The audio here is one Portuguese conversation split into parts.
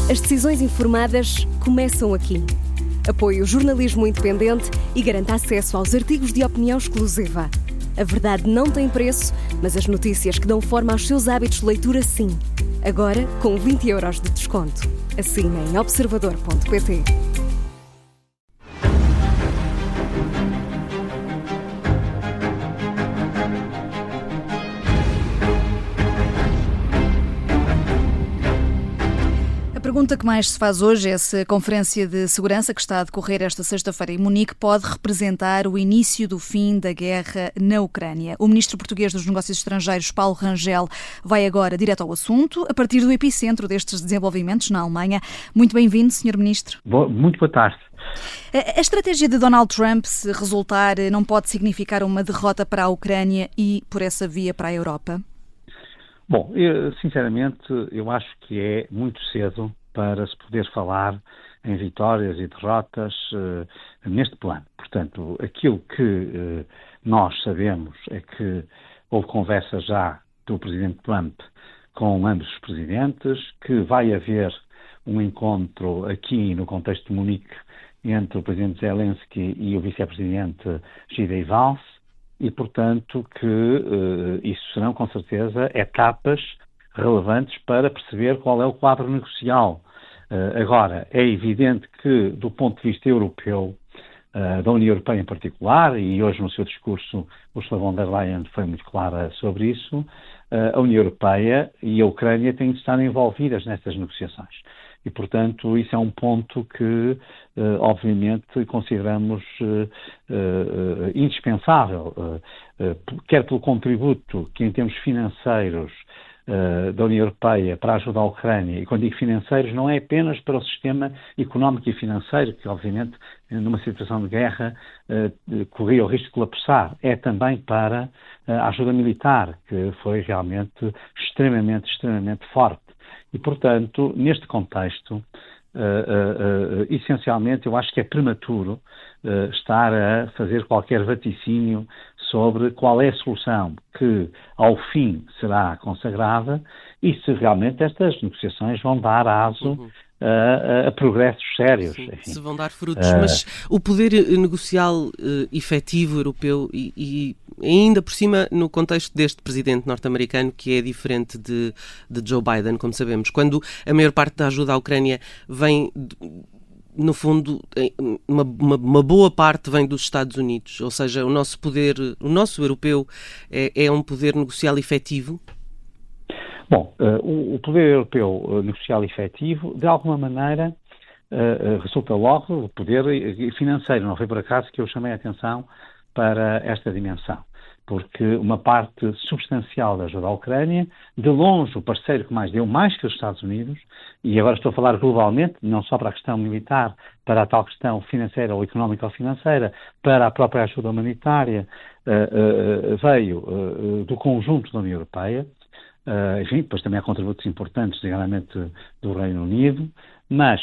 As decisões informadas começam aqui. Apoie o jornalismo independente e garanta acesso aos artigos de opinião exclusiva. A verdade não tem preço, mas as notícias que dão forma aos seus hábitos de leitura, sim. Agora, com 20€ de desconto. Assine em observador.pt. A pergunta que mais se faz hoje é se a Conferência de Segurança que está a decorrer esta sexta-feira em Munique pode representar o início do fim da guerra na Ucrânia. O ministro português dos Negócios Estrangeiros, Paulo Rangel, vai agora direto ao assunto, a partir do epicentro destes desenvolvimentos na Alemanha. Muito bem-vindo, Sr. Ministro. Muito boa tarde. A estratégia de Donald Trump, se resultar, não pode significar uma derrota para a Ucrânia e, por essa via, para a Europa? Bom, sinceramente, eu acho que é muito cedo para se poder falar em vitórias e derrotas neste plano. Portanto, aquilo que nós sabemos é que houve conversa já do Presidente Trump com ambos os presidentes, que vai haver um encontro aqui no contexto de Munique entre o Presidente Zelensky e o Vice-Presidente J.D. Vance, e, portanto, que isso serão, com certeza, etapas relevantes para perceber qual é o quadro negocial. Agora, é evidente que, do ponto de vista europeu, da União Europeia em particular, e hoje no seu discurso Ursula von der Leyen foi muito clara sobre isso, a União Europeia e a Ucrânia têm de estar envolvidas nestas negociações. E, portanto, isso é um ponto que, obviamente, consideramos indispensável, quer pelo contributo que, em termos financeiros, da União Europeia para ajudar a Ucrânia, e quando digo financeiros, não é apenas para o sistema económico e financeiro, que, obviamente, numa situação de guerra, corria o risco de colapsar, é também para a ajuda militar, que foi realmente extremamente forte. E, portanto, neste contexto, essencialmente, eu acho que é prematuro estar a fazer qualquer vaticínio sobre qual é a solução que, ao fim, será consagrada e se realmente estas negociações vão dar aso a progressos sérios. Sim, enfim. Se vão dar frutos, mas o poder negocial efetivo europeu e ainda por cima no contexto deste presidente norte-americano, que é diferente de Joe Biden, como sabemos, quando a maior parte da ajuda à Ucrânia vem, no fundo, uma boa parte vem dos Estados Unidos, ou seja, o nosso poder, o nosso europeu é um poder negocial efetivo? Bom, o poder europeu negocial efetivo, de alguma maneira, resulta logo do poder financeiro. Não foi por acaso que eu chamei a atenção para esta dimensão, porque uma parte substancial da ajuda à Ucrânia, de longe o parceiro que mais deu, mais que os Estados Unidos, e agora estou a falar globalmente, não só para a questão militar, para a tal questão financeira ou económica ou financeira, para a própria ajuda humanitária, veio do conjunto da União Europeia. Enfim, depois também há contributos importantes, designadamente do Reino Unido, mas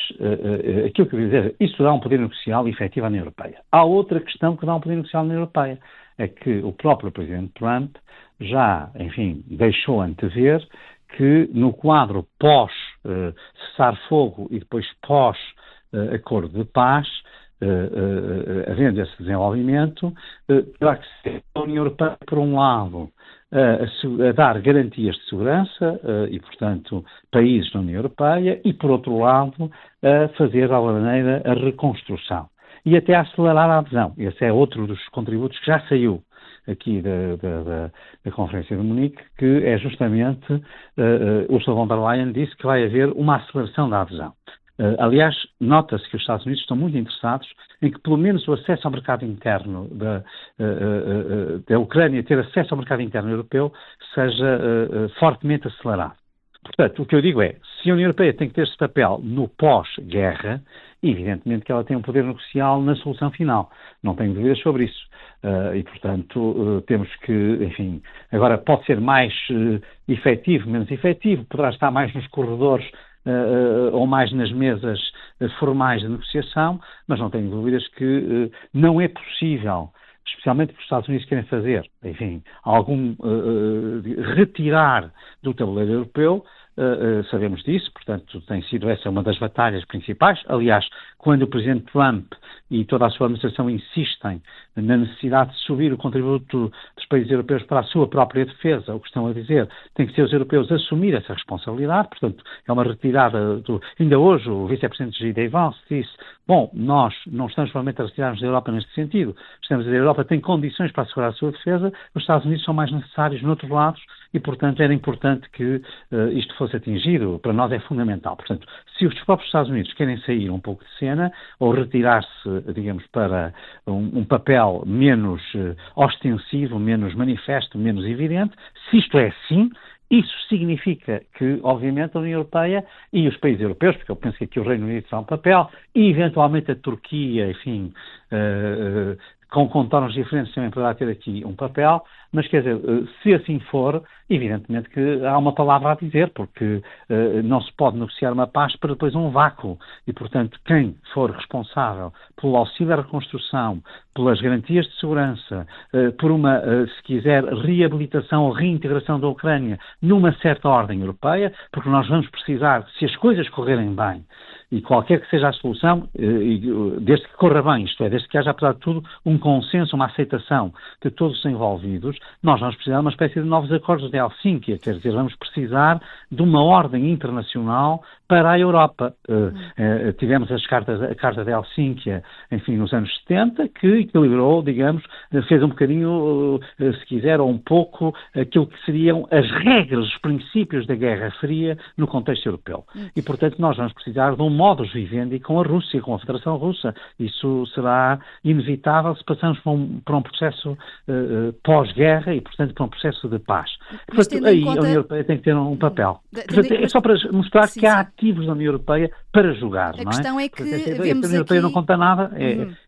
aquilo que eu queria dizer, isso dá um poder negocial efetivo à União Europeia. Há outra questão que dá um poder negocial à União Europeia, é que o próprio Presidente Trump já, enfim, deixou antever que no quadro pós-cessar-fogo e depois pós-acordo de paz, havendo esse desenvolvimento, terá que ser a União Europeia, por um lado, a dar garantias de segurança e, portanto, países da União Europeia e, por outro lado, a fazer, de alguma maneira, a reconstrução. E até a acelerar a adesão. Esse é outro dos contributos que já saiu aqui da Conferência de Munique, que é justamente, Ursula von der Leyen disse que vai haver uma aceleração da adesão. Aliás, nota-se que os Estados Unidos estão muito interessados em que, pelo menos, o acesso ao mercado interno da Ucrânia, ter acesso ao mercado interno europeu, seja fortemente acelerado. Portanto, o que eu digo é, se a União Europeia tem que ter esse papel no pós-guerra, evidentemente que ela tem um poder negocial na solução final. Não tenho dúvidas sobre isso. E, portanto, temos que, enfim, agora pode ser mais efetivo, menos efetivo, poderá estar mais nos corredores ou mais nas mesas formais de negociação, mas não tenho dúvidas que não é possível, especialmente porque os Estados Unidos querem fazer, enfim, retirar do tabuleiro europeu sabemos disso, portanto, tem sido essa uma das batalhas principais. Aliás, quando o Presidente Trump e toda a sua administração insistem na necessidade de subir o contributo dos países europeus para a sua própria defesa, o que estão a dizer, tem que ser os europeus a assumir essa responsabilidade, portanto, é uma retirada do... Ainda hoje, o Vice-Presidente J.D. Vance disse, bom, nós não estamos provavelmente a retirar-nos da Europa neste sentido, estamos a dizer, a Europa tem condições para assegurar a sua defesa, os Estados Unidos são mais necessários noutros lados e, portanto, era importante que isto fosse atingido. Para nós é fundamental. Portanto, se os próprios Estados Unidos querem sair um pouco de cena ou retirar-se, digamos, para um papel menos ostensivo, menos manifesto, menos evidente, se isto é assim, isso significa que, obviamente, a União Europeia e os países europeus, porque eu penso que aqui o Reino Unido terá um papel, e eventualmente a Turquia, enfim, com contornos diferentes também poderá ter aqui um papel, mas quer dizer, se assim for, evidentemente que há uma palavra a dizer, porque não se pode negociar uma paz para depois um vácuo, e portanto quem for responsável pelo auxílio à reconstrução, pelas garantias de segurança, por uma, se quiser, reabilitação ou reintegração da Ucrânia numa certa ordem europeia, porque nós vamos precisar, se as coisas correrem bem, e qualquer que seja a solução, desde que corra bem, isto é, desde que haja, apesar de tudo, um consenso, uma aceitação de todos os envolvidos, nós vamos precisar de uma espécie de novos acordos de Helsínquia, quer dizer, vamos precisar de uma ordem internacional para a Europa. Tivemos a Carta de Helsínquia, enfim, nos anos 70, que equilibrou, digamos, fez um bocadinho, se quiser, ou um pouco, aquilo que seriam as regras, os princípios da Guerra Fria no contexto europeu. E, portanto, nós vamos precisar de um modus vivendi com a Rússia, com a Federação Russa. Isso será inevitável se passarmos por um processo pós-guerra e, portanto, para um processo de paz. Portanto, aí a União Europeia tem que ter um papel. Portanto, é só para mostrar que há ativos da União Europeia para jogar, não é? A questão é que portanto, vemos a União Europeia aqui... não conta nada,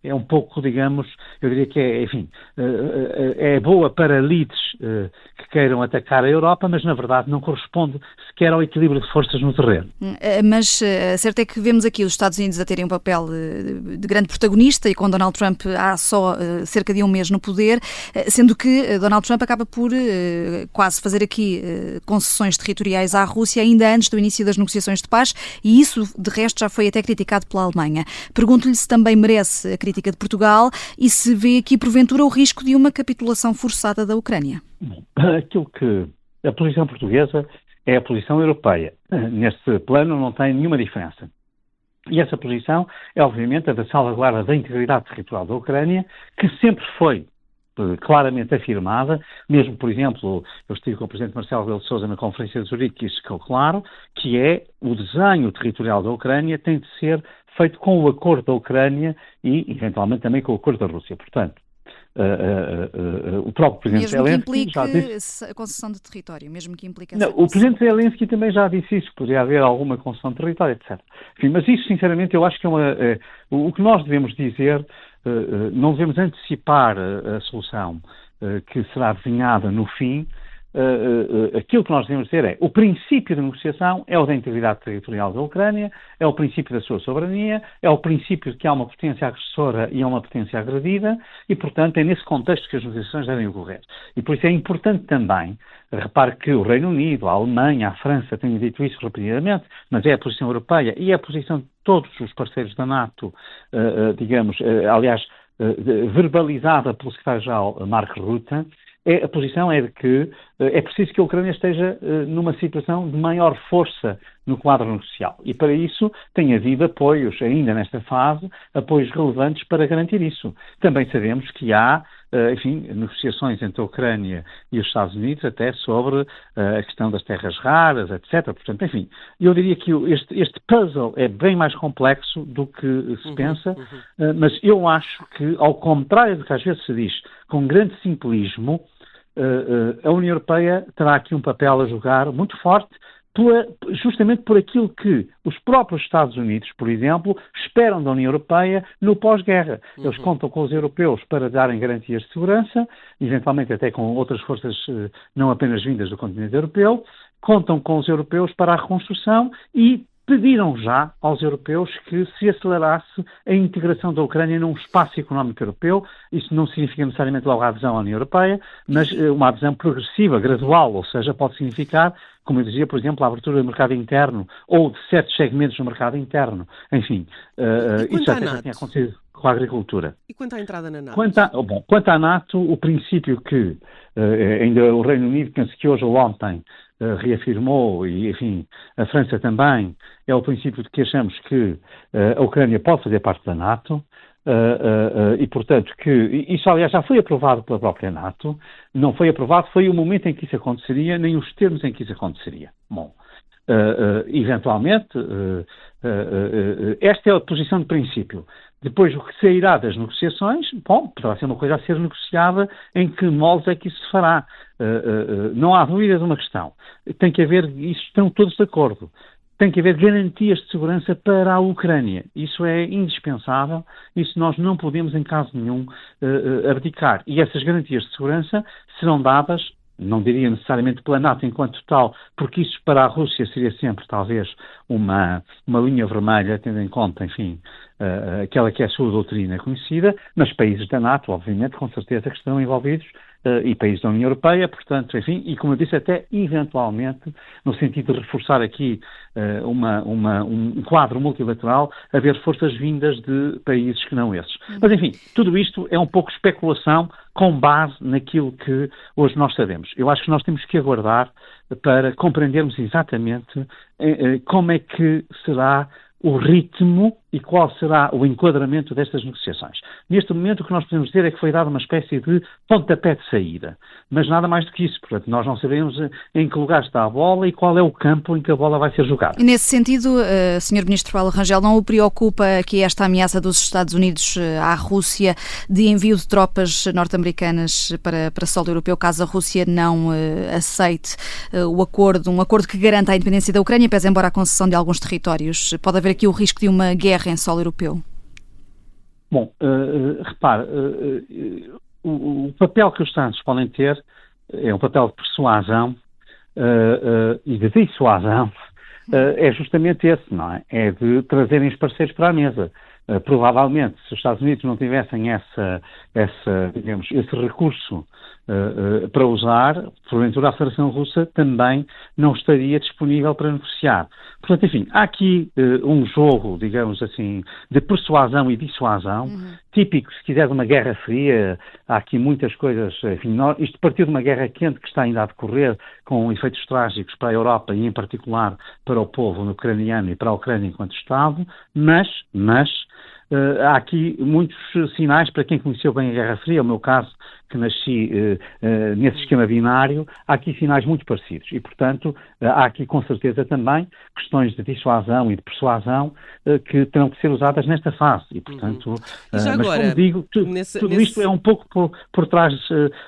é um pouco, digamos, eu diria que é, enfim, é boa para elites que queiram atacar a Europa, mas na verdade não corresponde sequer ao equilíbrio de forças no terreno. Mas certo é que vemos aqui os Estados Unidos a terem um papel de grande protagonista e com Donald Trump há só cerca de um mês no poder, sendo que Donald Trump acaba por quase fazer aqui concessões territoriais à Rússia ainda antes do início das negociações de paz, e isso, de resto, já foi até criticado pela Alemanha. Pergunto-lhe se também merece a crítica de Portugal e se vê aqui, porventura, o risco de uma capitulação forçada da Ucrânia. Aquilo que a posição portuguesa é a posição europeia. Neste plano não tem nenhuma diferença. E essa posição é, obviamente, a da salvaguarda da integridade territorial da Ucrânia, que sempre foi claramente afirmada, mesmo, por exemplo, eu estive com o Presidente Marcelo Rebelo de Sousa na Conferência de Zurique e isso ficou claro, que é o desenho territorial da Ucrânia tem de ser feito com o acordo da Ucrânia e, eventualmente, também com o acordo da Rússia. Portanto, o próprio Presidente Zelensky já disse... a concessão de território, mesmo que implique... O Presidente Zelensky também já disse isso, que poderia haver alguma concessão de território, etc. Enfim, mas isso, sinceramente, eu acho que o que nós devemos dizer, não devemos antecipar a solução que será desenhada no fim. Aquilo que nós devemos dizer é o princípio da negociação é o da integridade territorial da Ucrânia, é o princípio da sua soberania, é o princípio de que há uma potência agressora e há uma potência agredida e, portanto, é nesse contexto que as negociações devem ocorrer. E por isso é importante também, repare que o Reino Unido, a Alemanha, a França têm dito isso repetidamente, mas é a posição europeia e é a posição de todos os parceiros da NATO, digamos, aliás, verbalizada pelo secretário-geral Mark Rutte. A posição é de que é preciso que a Ucrânia esteja numa situação de maior força no quadro negocial. E para isso tem havido apoios, ainda nesta fase, apoios relevantes para garantir isso. Também sabemos que há, enfim, negociações entre a Ucrânia e os Estados Unidos até sobre a questão das terras raras, etc. Portanto, enfim, eu diria que este puzzle é bem mais complexo do que se pensa, mas eu acho que, ao contrário do que às vezes se diz, com grande simplismo, a União Europeia terá aqui um papel a jogar muito forte, justamente por aquilo que os próprios Estados Unidos, por exemplo, esperam da União Europeia no pós-guerra. Eles contam com os europeus para darem garantias de segurança, eventualmente até com outras forças não apenas vindas do continente europeu, contam com os europeus para a reconstrução e pediram já aos europeus que se acelerasse a integração da Ucrânia num espaço económico europeu. Isso não significa necessariamente logo a adesão à União Europeia, mas uma adesão progressiva, gradual, ou seja, pode significar como eu dizia, por exemplo, a abertura do mercado interno ou de certos segmentos do mercado interno. Enfim, isso até já tinha acontecido com a agricultura. E quanto à entrada na NATO? Quanto à NATO, o princípio que ainda o Reino Unido, penso que hoje ou ontem, reafirmou, e enfim, a França também, é o princípio de que achamos que a Ucrânia pode fazer parte da NATO, e portanto que isso aliás já foi aprovado pela própria NATO, não foi aprovado, foi o momento em que isso aconteceria, nem os termos em que isso aconteceria. Bom, eventualmente, esta é a posição de princípio. Depois, o que sairá das negociações, bom, poderá ser uma coisa a ser negociada, em que moldes é que isso se fará. Não há dúvida de uma questão. Tem que haver, isso estão todos de acordo, tem que haver garantias de segurança para a Ucrânia. Isso é indispensável, isso nós não podemos em caso nenhum abdicar. E essas garantias de segurança serão dadas, não diria necessariamente pela NATO enquanto tal, porque isso para a Rússia seria sempre talvez uma linha vermelha, tendo em conta, enfim, aquela que é a sua doutrina conhecida, mas países da NATO, obviamente, com certeza que estarão envolvidos, e países da União Europeia, portanto, enfim, e como eu disse, até eventualmente, no sentido de reforçar aqui um quadro multilateral, haver forças vindas de países que não esses. Mas, enfim, tudo isto é um pouco especulação com base naquilo que hoje nós sabemos. Eu acho que nós temos que aguardar para compreendermos exatamente como é que será o ritmo e qual será o enquadramento destas negociações. Neste momento, o que nós podemos dizer é que foi dada uma espécie de pontapé de saída, mas nada mais do que isso. Portanto, nós não sabemos em que lugar está a bola e qual é o campo em que a bola vai ser jogada. E nesse sentido, Sr. Ministro Paulo Rangel, não o preocupa que esta ameaça dos Estados Unidos à Rússia de envio de tropas norte-americanas para solo europeu, caso a Rússia não aceite um acordo que garanta a independência da Ucrânia, pese embora a concessão de alguns territórios? Pode haver aqui o risco de uma guerra em solo europeu? Bom, repare, o papel que os Estados podem ter é um papel de persuasão e de dissuasão, é justamente esse, não é? É de trazerem os parceiros para a mesa. Provavelmente, se os Estados Unidos não tivessem esse recurso para usar, porventura a Federação Russa também não estaria disponível para negociar. Portanto, enfim, há aqui um jogo, digamos assim, de persuasão e dissuasão, típico, se quiser, de uma guerra fria. Há aqui muitas coisas, enfim, isto partiu de uma guerra quente que está ainda a decorrer, com efeitos trágicos para a Europa e, em particular, para o povo ucraniano e para a Ucrânia enquanto Estado, mas há aqui muitos sinais para quem conheceu bem a Guerra Fria, o meu caso, que nasci nesse esquema binário, há aqui sinais muito parecidos e, portanto, há aqui com certeza também questões de dissuasão e de persuasão que terão que ser usadas nesta fase e, portanto, e agora, mas como digo, tudo isto é um pouco por trás,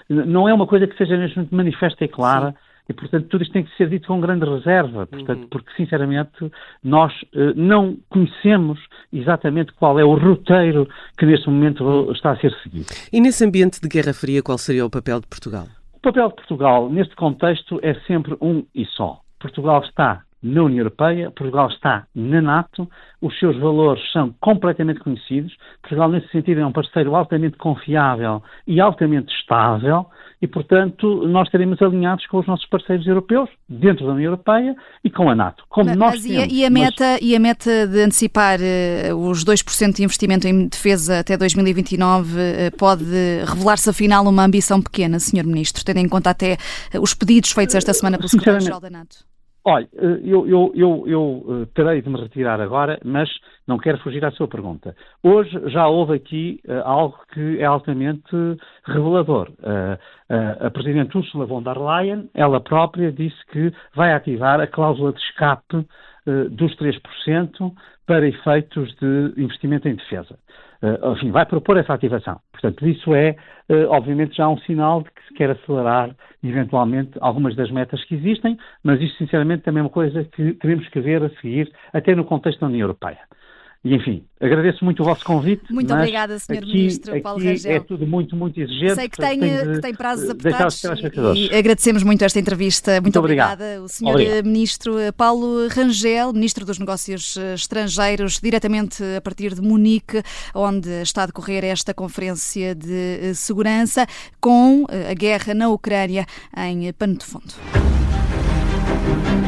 não é uma coisa que seja mesmo manifesta e clara. Sim. E, portanto, tudo isto tem que ser dito com grande reserva, portanto, porque, sinceramente, nós não conhecemos exatamente qual é o roteiro que, neste momento, está a ser seguido. E, nesse ambiente de Guerra Fria, qual seria o papel de Portugal? O papel de Portugal, neste contexto, é sempre um e só. Portugal está na União Europeia, Portugal está na NATO, os seus valores são completamente conhecidos, Portugal, nesse sentido, é um parceiro altamente confiável e altamente estável, e, portanto, nós estaremos alinhados com os nossos parceiros europeus, dentro da União Europeia e com a NATO. E a meta de antecipar os 2% de investimento em defesa até 2029 pode revelar-se, afinal, uma ambição pequena, Sr. Ministro, tendo em conta até os pedidos feitos esta semana pelo Secretário-Geral da NATO? Olha, eu terei de me retirar agora, mas não quero fugir à sua pergunta. Hoje já houve aqui algo que é altamente revelador. A Presidente Ursula von der Leyen, ela própria, disse que vai ativar a cláusula de escape dos 3% para efeitos de investimento em defesa. Enfim, vai propor essa ativação. Portanto, isso é, obviamente, já um sinal de que se quer acelerar, eventualmente, algumas das metas que existem, mas isso, sinceramente, também é uma coisa que teremos que ver a seguir, até no contexto da União Europeia. E, enfim, agradeço muito o vosso convite. Muito obrigada, Sr. Ministro Paulo Rangel. É tudo muito, muito exigente. Sei que tem prazos apertados e agradecemos muito esta entrevista. Muito obrigada. O Sr. Ministro Paulo Rangel, Ministro dos Negócios Estrangeiros, diretamente a partir de Munique, onde está a decorrer esta conferência de segurança com a guerra na Ucrânia em pano de fundo. Obrigada.